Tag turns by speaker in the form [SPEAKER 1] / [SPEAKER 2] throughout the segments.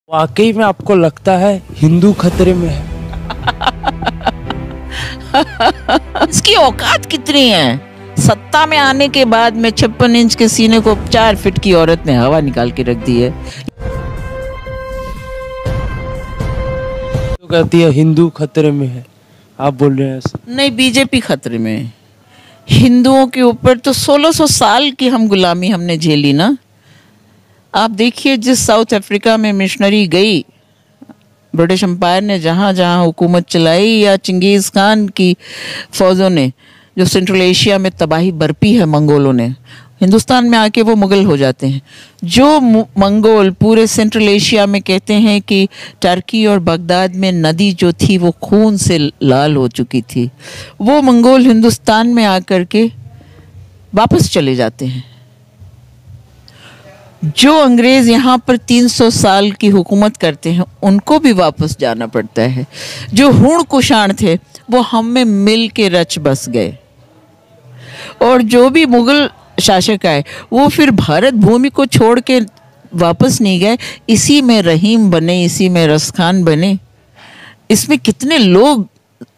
[SPEAKER 1] वाकई में आपको लगता है हिंदू खतरे में है?
[SPEAKER 2] इसकी औकात कितनी है? सत्ता में आने के बाद में 56 इंच के सीने को 4 फीट की औरत ने हवा निकाल के रख दी है।
[SPEAKER 1] तो कहती है हिंदू खतरे में है, आप बोल रहे हैं ऐसा?
[SPEAKER 2] नहीं, बीजेपी खतरे में है। हिंदुओं के ऊपर तो 1600 साल की हम गुलामी हमने झेली ना। आप देखिए, जिस साउथ अफ्रीका में मिशनरी गई, ब्रिटिश एम्पायर ने जहाँ जहाँ हुकूमत चलाई, या चंगेज़ खान की फ़ौजों ने जो सेंट्रल एशिया में तबाही बरपी है मंगोलों ने, हिंदुस्तान में आके वो मुगल हो जाते हैं। जो मंगोल पूरे सेंट्रल एशिया में कहते हैं कि टर्की और बगदाद में नदी जो थी वो खून से लाल हो चुकी थी, वो मंगोल हिंदुस्तान में आकर के वापस चले जाते हैं। जो अंग्रेज़ यहाँ पर 300 साल की हुकूमत करते हैं उनको भी वापस जाना पड़ता है। जो हूण कुषाण थे वो हम में मिल के रच बस गए, और जो भी मुग़ल शासक आए वो फिर भारत भूमि को छोड़ के वापस नहीं गए। इसी में रहीम बने, इसी में रसखान बने। इसमें कितने लोग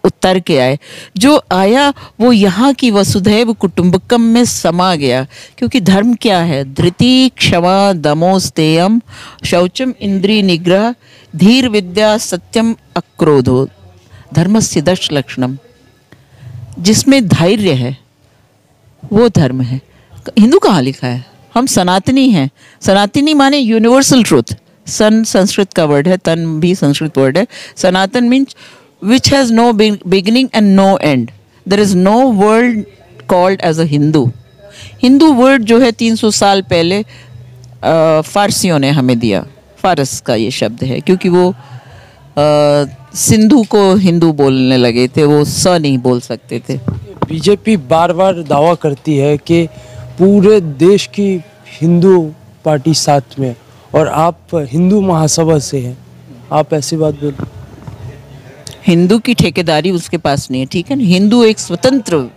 [SPEAKER 2] उतर के आए। जो आया वो यहाँ की वसुधैव कुटुंबकम में समा गया। क्योंकि धर्म क्या है? धृति, क्षमा, दमोस्तेयम, शौचम, इंद्रिय निग्रह, धीर विद्या, सत्यम, अक्रोधो, धर्मस्य 10 लक्षणम। जिसमें धैर्य है वो धर्म है। हिंदू कहाँ लिखा है? हम सनातनी हैं। सनातनी माने यूनिवर्सल ट्रूथ। सन संस्कृत का वर्ड है, तन भी संस्कृत वर्ड है। सनातन means which has no beginning and no end. There is no word called as a Hindu. Hindu word जो है 300 साल पहले फारसियों ने हमें दिया। फारस का ये शब्द है, क्योंकि वो सिंधु को हिंदू बोलने लगे थे, वो स नहीं बोल सकते थे।
[SPEAKER 1] बीजेपी बार बार दावा करती है कि पूरे देश की हिंदू पार्टी साथ में, और आप हिंदू महासभा से हैं, आप ऐसी बात बोल?
[SPEAKER 2] हिंदू की ठेकेदारी उसके पास नहीं है, ठीक है ना। हिंदू एक स्वतंत्र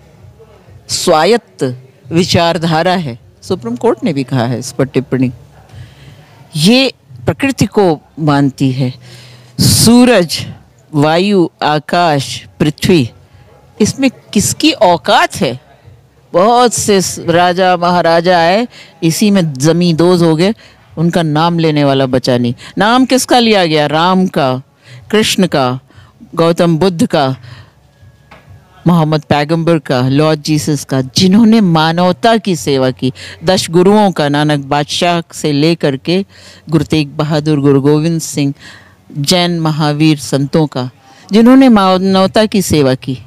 [SPEAKER 2] स्वायत्त विचारधारा है। सुप्रीम कोर्ट ने भी कहा है इस पर टिप्पणी। ये प्रकृति को मानती है। सूरज, वायु, आकाश, पृथ्वी, इसमें किसकी औकात है? बहुत से राजा महाराजा आए, इसी में जमींदोज हो गए, उनका नाम लेने वाला बचा नहीं। नाम किसका लिया गया? राम का, कृष्ण का, गौतम बुद्ध का, मोहम्मद पैगंबर का, लॉर्ड जीसस का, जिन्होंने मानवता की सेवा की। 10 गुरुओं का, नानक बादशाह से लेकर के गुरु तेग बहादुर, गुरु गोविंद सिंह, जैन महावीर संतों का, जिन्होंने मानवता की सेवा की।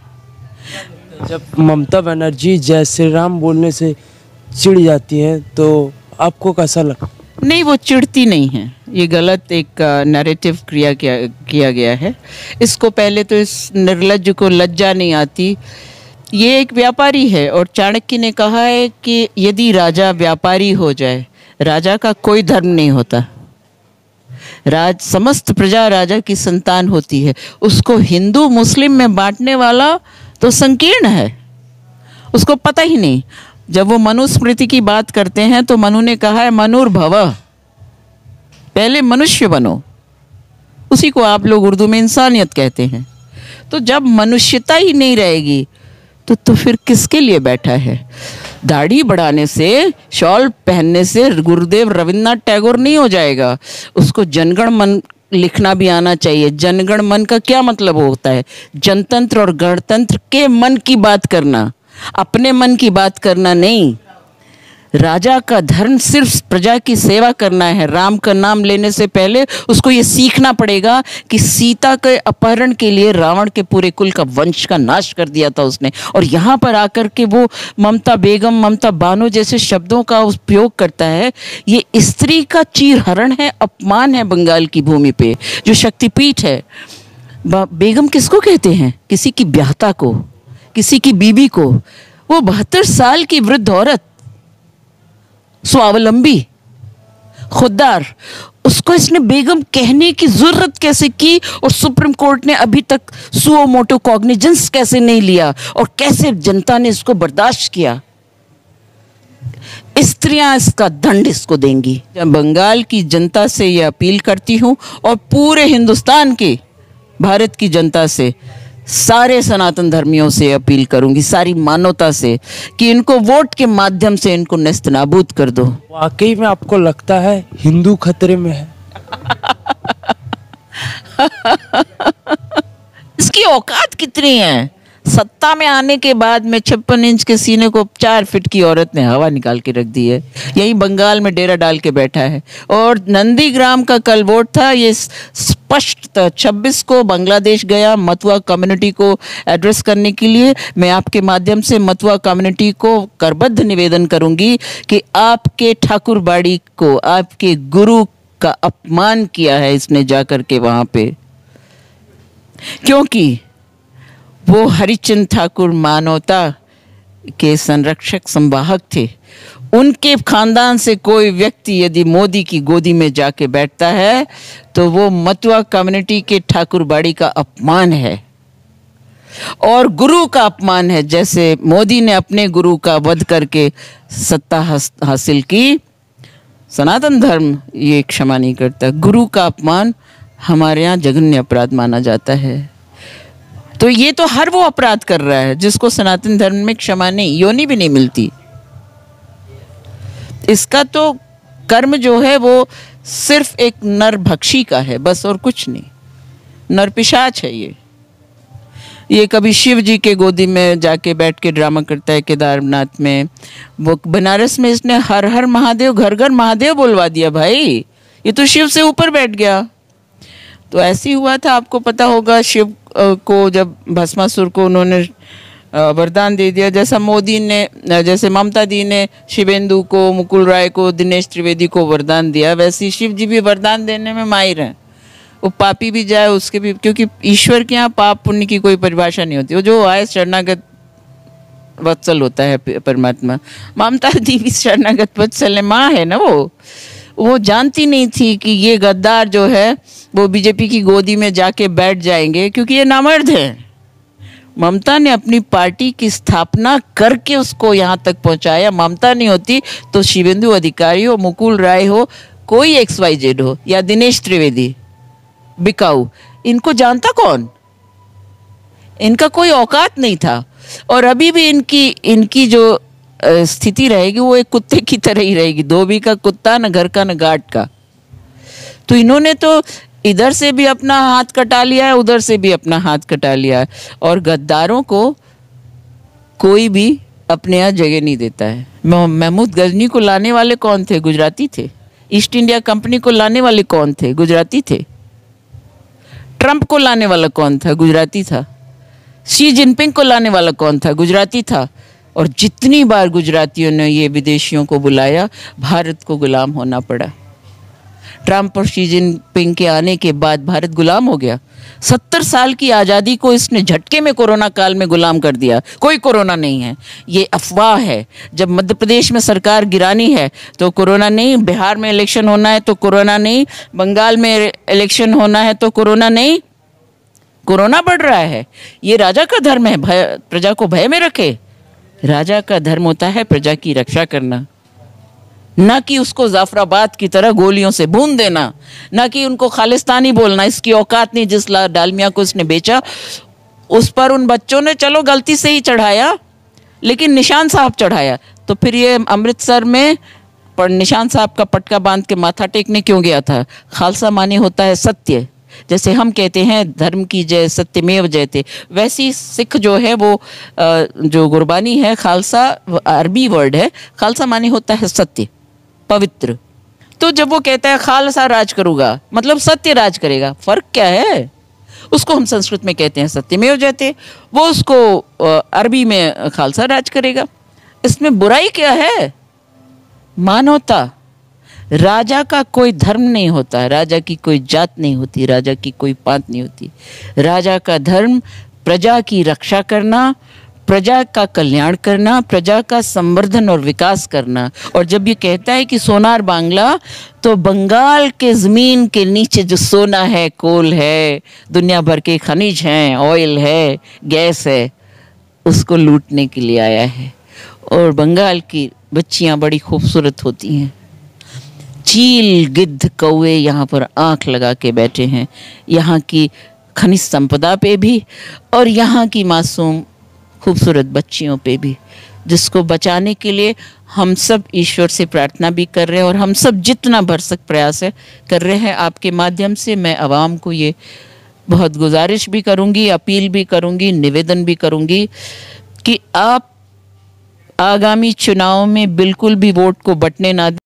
[SPEAKER 1] जब ममता बनर्जी जय श्री राम बोलने से चिढ़ जाती हैं तो आपको कैसा लगता?
[SPEAKER 2] नहीं, वो चिढ़ती नहीं है। ये गलत एक नैरेटिव किया गया है। इसको पहले तो इस निर्लज्ज को लज्जा नहीं आती। ये एक व्यापारी है, और चाणक्य ने कहा है कि यदि राजा व्यापारी हो जाए, राजा का कोई धर्म नहीं होता। समस्त प्रजा राजा की संतान होती है। उसको हिंदू मुस्लिम में बांटने वाला तो संकीर्ण है, उसको पता ही नहीं। जब वो मनुस्मृति की बात करते हैं तो मनु ने कहा है मनुर्भवः, पहले मनुष्य बनो। उसी को आप लोग उर्दू में इंसानियत कहते हैं। तो जब मनुष्यता ही नहीं रहेगी तो फिर किसके लिए बैठा है? दाढ़ी बढ़ाने से, शॉल पहनने से गुरुदेव रविन्द्रनाथ टैगोर नहीं हो जाएगा। उसको जनगण मन लिखना भी आना चाहिए। जनगण मन का क्या मतलब होता है? जनतंत्र और गणतंत्र के मन की बात करना, अपने मन की बात करना नहीं। राजा का धर्म सिर्फ प्रजा की सेवा करना है। राम का नाम लेने से पहले उसको ये सीखना पड़ेगा कि सीता के अपहरण के लिए रावण के पूरे कुल का वंश का नाश कर दिया था उसने। और यहाँ पर आकर के वो ममता बेगम, ममता बानो जैसे शब्दों का उपयोग करता है। ये स्त्री का चीरहरण है, अपमान है बंगाल की भूमि पे, जो शक्तिपीठ है। बेगम किसको कहते हैं? किसी की ब्याहता को, किसी की बीबी को। वो 72 साल की वृद्ध औरत, स्वावलंबी, खुददार, उसको इसने बेगम कहने की जरूरत कैसे की? और सुप्रीम कोर्ट ने अभी तक सुओ मोटो कॉग्निजेंस कैसे नहीं लिया? और कैसे जनता ने इसको बर्दाश्त किया? स्त्रियां इसका दंड इसको देंगी। मैं बंगाल की जनता से ये अपील करती हूँ और पूरे हिंदुस्तान की, भारत की जनता से, सारे सनातन धर्मियों से अपील करूंगी, सारी मानवता से, कि इनको वोट के माध्यम से इनको नेस्त नाबूद कर दो।
[SPEAKER 1] वाकई में आपको लगता है हिंदू खतरे में है?
[SPEAKER 2] इसकी औकात कितनी है? सत्ता में आने के बाद में 56 इंच के सीने को 4 फीट की औरत ने हवा निकाल के रख दी है। यही बंगाल में डेरा डाल के बैठा है। और नंदीग्राम का कल वोट था, ये स्पष्ट था। 26 को बांग्लादेश गया मतुआ कम्युनिटी को एड्रेस करने के लिए। मैं आपके माध्यम से मतुआ कम्युनिटी को करबद्ध निवेदन करूंगी कि आपके ठाकुरबाड़ी को, आपके गुरु का अपमान किया है इसने जाकर के वहां पे, क्योंकि वो हरिचंद ठाकुर मानवता के संरक्षक संवाहक थे। उनके खानदान से कोई व्यक्ति यदि मोदी की गोदी में जाके बैठता है तो वो मतुआ कम्युनिटी के ठाकुरबाड़ी का अपमान है और गुरु का अपमान है। जैसे मोदी ने अपने गुरु का वध करके सत्ता हासिल की, सनातन धर्म ये क्षमा नहीं करता। गुरु का अपमान हमारे यहाँ जघन्य अपराध माना जाता है। तो ये तो हर वो अपराध कर रहा है जिसको सनातन धर्म में क्षमा नहीं, योनि भी नहीं मिलती। इसका तो कर्म जो है वो सिर्फ एक नरभक्षी का है, बस, और कुछ नहीं। नरपिशाच है ये कभी शिव जी के गोदी में जाके बैठ के ड्रामा करता है केदारनाथ में। वो बनारस में इसने हर हर महादेव, घर घर महादेव बोलवा दिया। भाई ये तो शिव से ऊपर बैठ गया। तो ऐसे ही हुआ था, आपको पता होगा, शिव को जब भस्मासुर को उन्होंने वरदान दे दिया, जैसा मोदी ने, जैसे ममता दी ने शिवेंदु को, मुकुल राय को, दिनेश त्रिवेदी को वरदान दिया, वैसे शिव जी भी वरदान देने में माहिर हैं। वो पापी भी जाए उसके भी, क्योंकि ईश्वर के यहाँ पाप पुण्य की कोई परिभाषा नहीं होती। वो जो आए शरणागत वत्सल होता है परमात्मा। ममता दी भी शरणागत वत्सल है, माँ है ना। वो जानती नहीं थी कि ये गद्दार जो है वो बीजेपी की गोदी में जाके बैठ जाएंगे, क्योंकि ये नामर्द हैं। ममता ने अपनी पार्टी की स्थापना करके उसको यहाँ तक पहुँचाया। ममता नहीं होती तो शिवेंदु अधिकारी हो, मुकुल राय हो, कोई XYZ हो, या दिनेश त्रिवेदी, बिकाऊ, इनको जानता कौन? इनका कोई औकात नहीं था। और अभी भी इनकी जो स्थिति रहेगी वो एक कुत्ते की तरह ही रहेगी। धोबी का कुत्ता, न घर का न घाट का। तो इन्होंने तो इधर से भी अपना हाथ कटा लिया है, उधर से भी अपना हाथ कटा लिया है। और गद्दारों को कोई भी अपने यहाँ जगह नहीं देता है। महमूद गजनी को लाने वाले कौन थे? गुजराती थे। ईस्ट इंडिया कंपनी को लाने वाले कौन थे? गुजराती थे। ट्रंप को लाने वाला कौन था? गुजराती था। शी जिनपिंग को लाने वाला कौन था? गुजराती था। और जितनी बार गुजरातियों ने ये विदेशियों को बुलाया, भारत को गुलाम होना पड़ा। ट्रंप और शी जिनपिंग के आने के बाद भारत गुलाम हो गया। 70 साल की आज़ादी को इसने झटके में कोरोना काल में गुलाम कर दिया। कोई कोरोना नहीं है, ये अफवाह है। जब मध्य प्रदेश में सरकार गिरानी है तो कोरोना नहीं, बिहार में इलेक्शन होना है तो कोरोना नहीं, बंगाल में इलेक्शन होना है तो कोरोना नहीं। कोरोना बढ़ रहा है। ये राजा का धर्म है, प्रजा को भय में रखे। राजा का धर्म होता है प्रजा की रक्षा करना, ना कि उसको जाफराबाद की तरह गोलियों से भून देना, ना कि उनको खालिस्तानी बोलना। इसकी औकात नहीं। जिस डालमिया को उसने बेचा, उस पर उन बच्चों ने चलो गलती से ही चढ़ाया, लेकिन निशान साहब चढ़ाया। तो फिर ये अमृतसर में पर निशान साहब का पटका बांध के माथा टेकने क्यों गया था? खालसा माने होता है सत्य। जैसे हम कहते हैं धर्म की जय, सत्यमेव जयते, वैसी सिख जो है वो जो गुरबानी है, खालसा अरबी वर्ड है, खालसा माने होता है सत्य, पवित्र। तो जब वो कहता है खालसा राज करूंगा, मतलब सत्य राज करेगा। फर्क क्या है? उसको हम संस्कृत में कहते हैं सत्यमेव जयते, वो उसको अरबी में खालसा राज करेगा। इसमें बुराई क्या है? मानवता। राजा का कोई धर्म नहीं होता, राजा की कोई जात नहीं होती, राजा की कोई पांत नहीं होती। राजा का धर्म प्रजा की रक्षा करना, प्रजा का कल्याण करना, प्रजा का संवर्धन और विकास करना। और जब ये कहता है कि सोनार बांग्ला, तो बंगाल के ज़मीन के नीचे जो सोना है, कोल है, दुनिया भर के खनिज हैं, ऑयल है, गैस है, उसको लूटने के लिए आया है। और बंगाल की बच्चियां बड़ी खूबसूरत होती हैं। चील गिद्ध कौवे यहाँ पर आंख लगा के बैठे हैं, यहाँ की खनिज संपदा पे भी और यहाँ की मासूम खूबसूरत बच्चियों पे भी, जिसको बचाने के लिए हम सब ईश्वर से प्रार्थना भी कर रहे हैं और हम सब जितना भरसक प्रयास है कर रहे हैं। आपके माध्यम से मैं आवाम को ये बहुत गुजारिश भी करूँगी, अपील भी करूँगी, निवेदन भी करूँगी कि आप आगामी चुनाव में बिल्कुल भी वोट को बंटने ना दें।